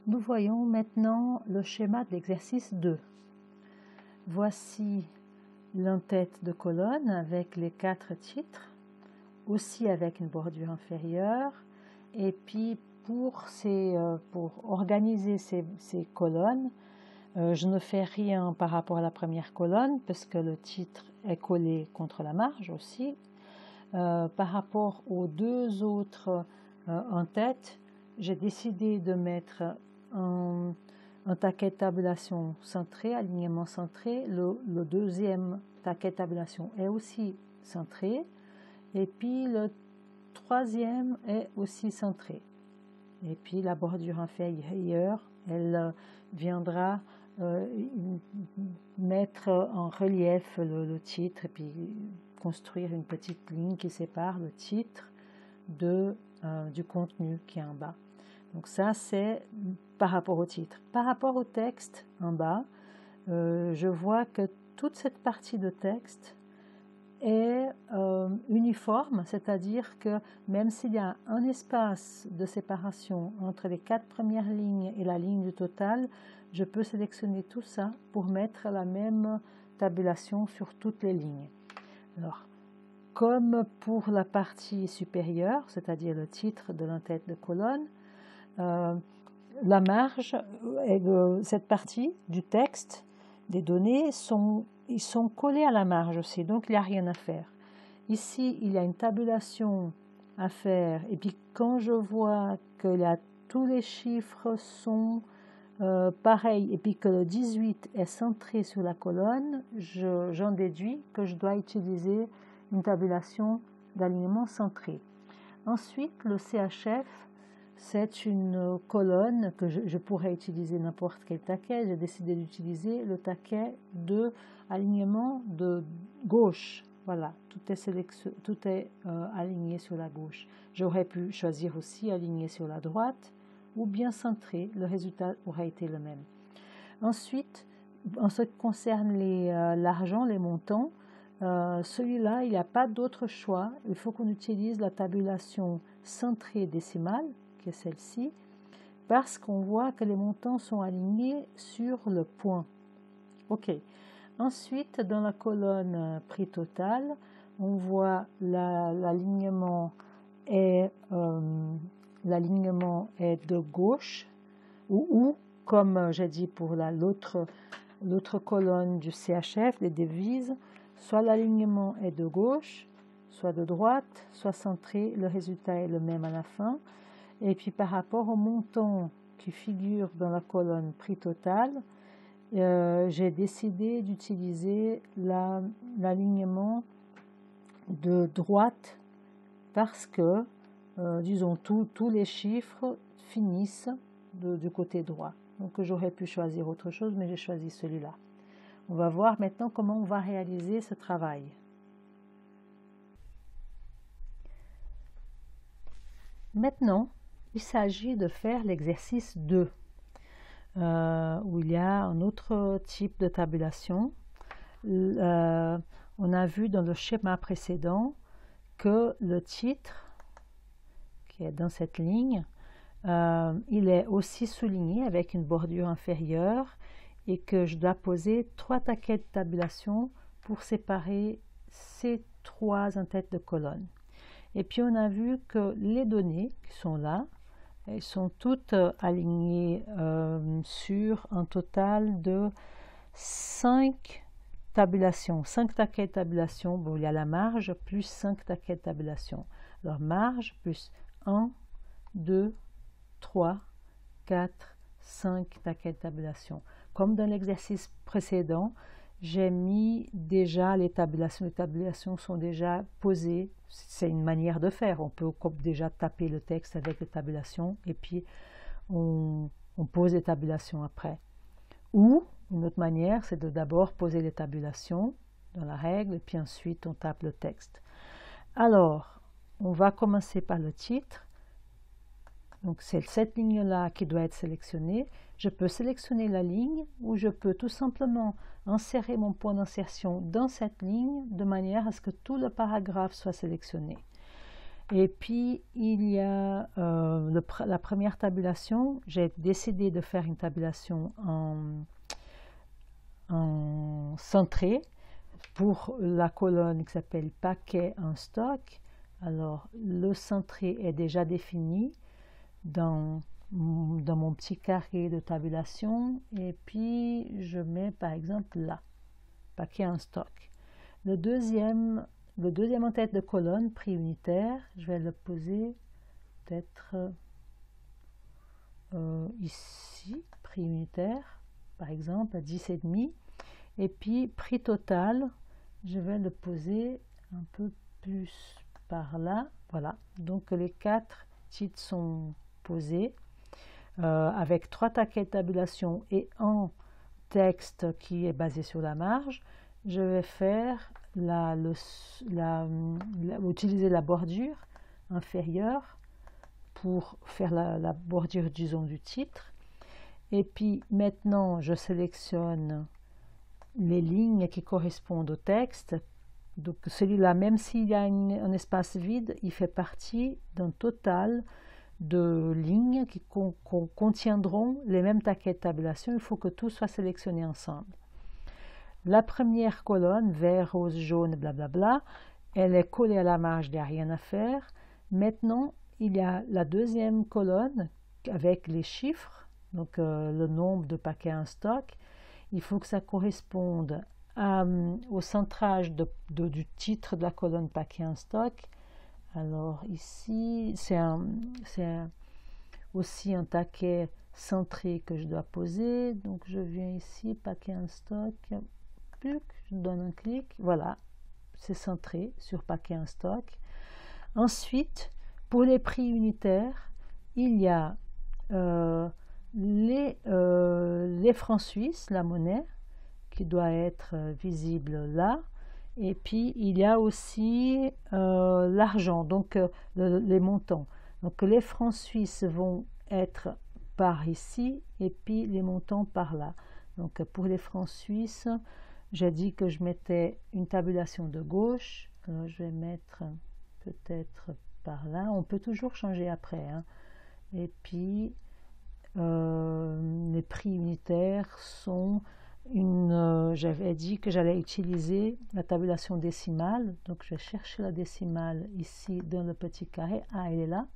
Nous voyons maintenant le schéma de l'exercice 2. Voici l'entête de colonne avec les 4 titres, aussi avec une bordure inférieure. Et puis pour organiser ces colonnes, je ne fais rien par rapport à la première colonne parce que le titre est collé contre la marge aussi. Par rapport aux 2 autres entêtes, j'ai décidé de mettre un taquet de tabulation centré, alignement centré. Le deuxième taquet de tabulation est aussi centré. Et puis le troisième est aussi centré. Et puis la bordure inférieure, elle viendra mettre en relief le titre et puis construire une petite ligne qui sépare le titre du contenu qui est en bas. Donc ça, c'est par rapport au titre. Par rapport au texte en bas, je vois que toute cette partie de texte est uniforme, c'est-à-dire que même s'il y a un espace de séparation entre les 4 premières lignes et la ligne du total, je peux sélectionner tout ça pour mettre la même tabulation sur toutes les lignes. Alors, comme pour la partie supérieure, c'est-à-dire le titre de l'entête de colonne, la marge, cette partie du texte, des données, ils sont collés à la marge aussi, donc il n'y a rien à faire. Ici, il y a une tabulation à faire, et puis quand je vois que tous les chiffres sont pareils, et puis que le 18 est centré sur la colonne, j'en déduis que je dois utiliser une tabulation d'alignement centré. Ensuite, le CHF, c'est une colonne que je pourrais utiliser n'importe quel taquet. J'ai décidé d'utiliser le taquet de alignement de gauche. Voilà, tout est aligné sur la gauche. J'aurais pu choisir aussi aligné sur la droite ou bien centré. Le résultat aurait été le même. Ensuite, en ce qui concerne l'argent, les montants, celui-là, il n'y a pas d'autre choix. Il faut qu'on utilise la tabulation centrée décimale, qui est celle-ci, parce qu'on voit que les montants sont alignés sur le point. OK. Ensuite, dans la colonne prix total, on voit l'alignement est de gauche, ou comme j'ai dit pour l'autre colonne du CHF, les devises, soit l'alignement est de gauche, soit de droite, soit centré, le résultat est le même à la fin. Et puis par rapport au montant qui figure dans la colonne prix total, j'ai décidé d'utiliser l'alignement de droite parce que, disons, tous les chiffres finissent du côté droit. Donc j'aurais pu choisir autre chose, mais j'ai choisi celui-là. On va voir maintenant comment on va réaliser ce travail. Maintenant, il s'agit de faire l'exercice 2, où il y a un autre type de tabulation. On a vu dans le schéma précédent que le titre, qui est dans cette ligne, il est aussi souligné avec une bordure inférieure et que je dois poser 3 taquets de tabulation pour séparer ces 3 entêtes de colonne. Et puis on a vu que les données qui sont là, elles sont toutes alignées sur un total de 5 tabulations, 5 taquets de tabulation. Bon, il y a la marge plus 5 taquets de tabulation. Alors marge plus 1, 2, 3, 4, 5 taquets de tabulation. Comme dans l'exercice précédent, j'ai mis déjà les tabulations. Les tabulations sont déjà posées. C'est une manière de faire. On peut déjà taper le texte avec les tabulations et puis on pose les tabulations après. Ou une autre manière, c'est de d'abord poser les tabulations dans la règle et puis ensuite on tape le texte. Alors, on va commencer par le titre. Donc c'est cette ligne-là qui doit être sélectionnée. Je peux sélectionner la ligne ou je peux tout simplement insérer mon point d'insertion dans cette ligne de manière à ce que tout le paragraphe soit sélectionné. Et puis, il y a la première tabulation. J'ai décidé de faire une tabulation en centré pour la colonne qui s'appelle paquet en stock. Alors, le centré est déjà défini dans mon petit carré de tabulation. Et puis, je mets par exemple là, paquet en stock. Le deuxième en tête de colonne, prix unitaire, je vais le poser peut-être ici, prix unitaire, par exemple, à 10,5. Et puis, prix total, je vais le poser un peu plus par là. Voilà, donc les 4 titres sont posés avec 3 taquets de tabulation et un texte qui est basé sur la marge. Je vais faire utiliser la bordure inférieure pour faire la bordure, disons, du titre. Et puis maintenant, je sélectionne les lignes qui correspondent au texte. Donc celui-là, même s'il y a un espace vide, il fait partie d'un total de lignes qui contiendront les mêmes taquets de tabulation. Il faut que tout soit sélectionné ensemble. La première colonne, vert, rose, jaune, blablabla, elle est collée à la marge, il n'y a rien à faire. Maintenant, il y a la deuxième colonne avec les chiffres, donc le nombre de paquets en stock. Il faut que ça corresponde au centrage du titre de la colonne paquet en stock. Alors ici, c'est aussi un taquet centré que je dois poser. Donc je viens ici, paquet en stock. Je donne un clic, voilà, c'est centré sur paquet en stock. Ensuite, pour les prix unitaires, il y a les francs suisses, la monnaie, qui doit être visible là. Et puis, il y a aussi l'argent, donc les montants. Donc, les francs suisses vont être par ici, et puis les montants par là. Donc, pour les francs suisses, j'ai dit que je mettais une tabulation de gauche. Alors, je vais mettre peut-être par là. On peut toujours changer après, hein. Et puis, les prix unitaires sont j'avais dit que j'allais utiliser la tabulation décimale. Donc, je vais chercher la décimale ici dans le petit carré. Ah, elle est là,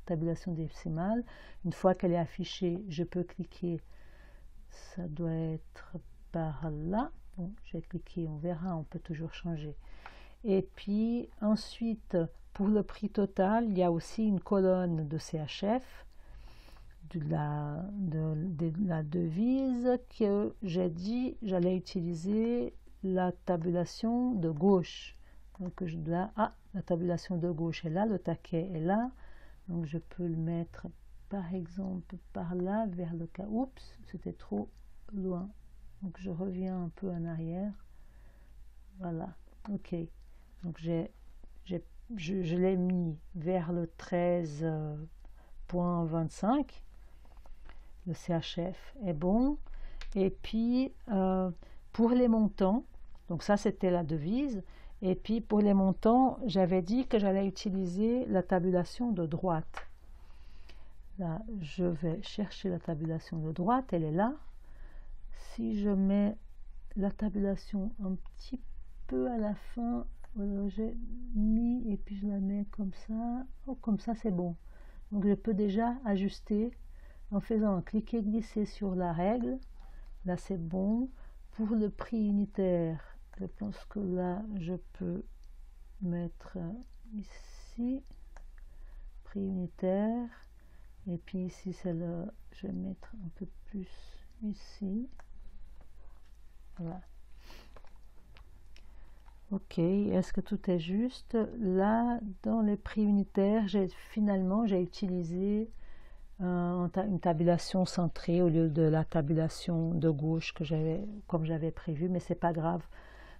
tabulation décimale. Une fois qu'elle est affichée, je peux cliquer. Ça doit être par là. Bon, j'ai cliqué, on verra, on peut toujours changer. Et puis ensuite, pour le prix total, il y a aussi une colonne de CHF, de la devise, que j'ai dit j'allais utiliser la tabulation de gauche. Donc je dois, la tabulation de gauche est là, le taquet est là. Donc je peux le mettre par exemple par là, vers le cas. Oups, c'était trop loin. Donc je reviens un peu en arrière. Voilà, ok. Donc je l'ai mis vers le 13.25. Le CHF est bon. Et puis pour les montants, donc ça c'était la devise. Et puis pour les montants, j'avais dit que j'allais utiliser la tabulation de droite. Là, je vais chercher la tabulation de droite, elle est là. Si je mets la tabulation un petit peu à la fin, voilà, j'ai mis et puis je la mets comme ça. Oh, comme ça c'est bon. Donc je peux déjà ajuster en faisant un cliquer-glisser sur la règle. Là c'est bon. Pour le prix unitaire, je pense que là je peux mettre ici prix unitaire. Et puis ici c'est je vais mettre un peu plus ici. Voilà. Ok, est-ce que tout est juste? Là, dans les prix unitaires, finalement, j'ai utilisé une tabulation centrée au lieu de la tabulation de gauche comme j'avais prévu, mais c'est pas grave,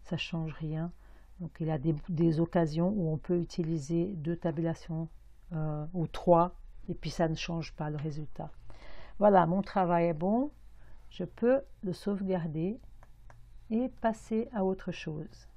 ça change rien. Donc il y a des occasions où on peut utiliser 2 tabulations ou 3, et puis ça ne change pas le résultat. Voilà, mon travail est bon, je peux le sauvegarder et passer à autre chose.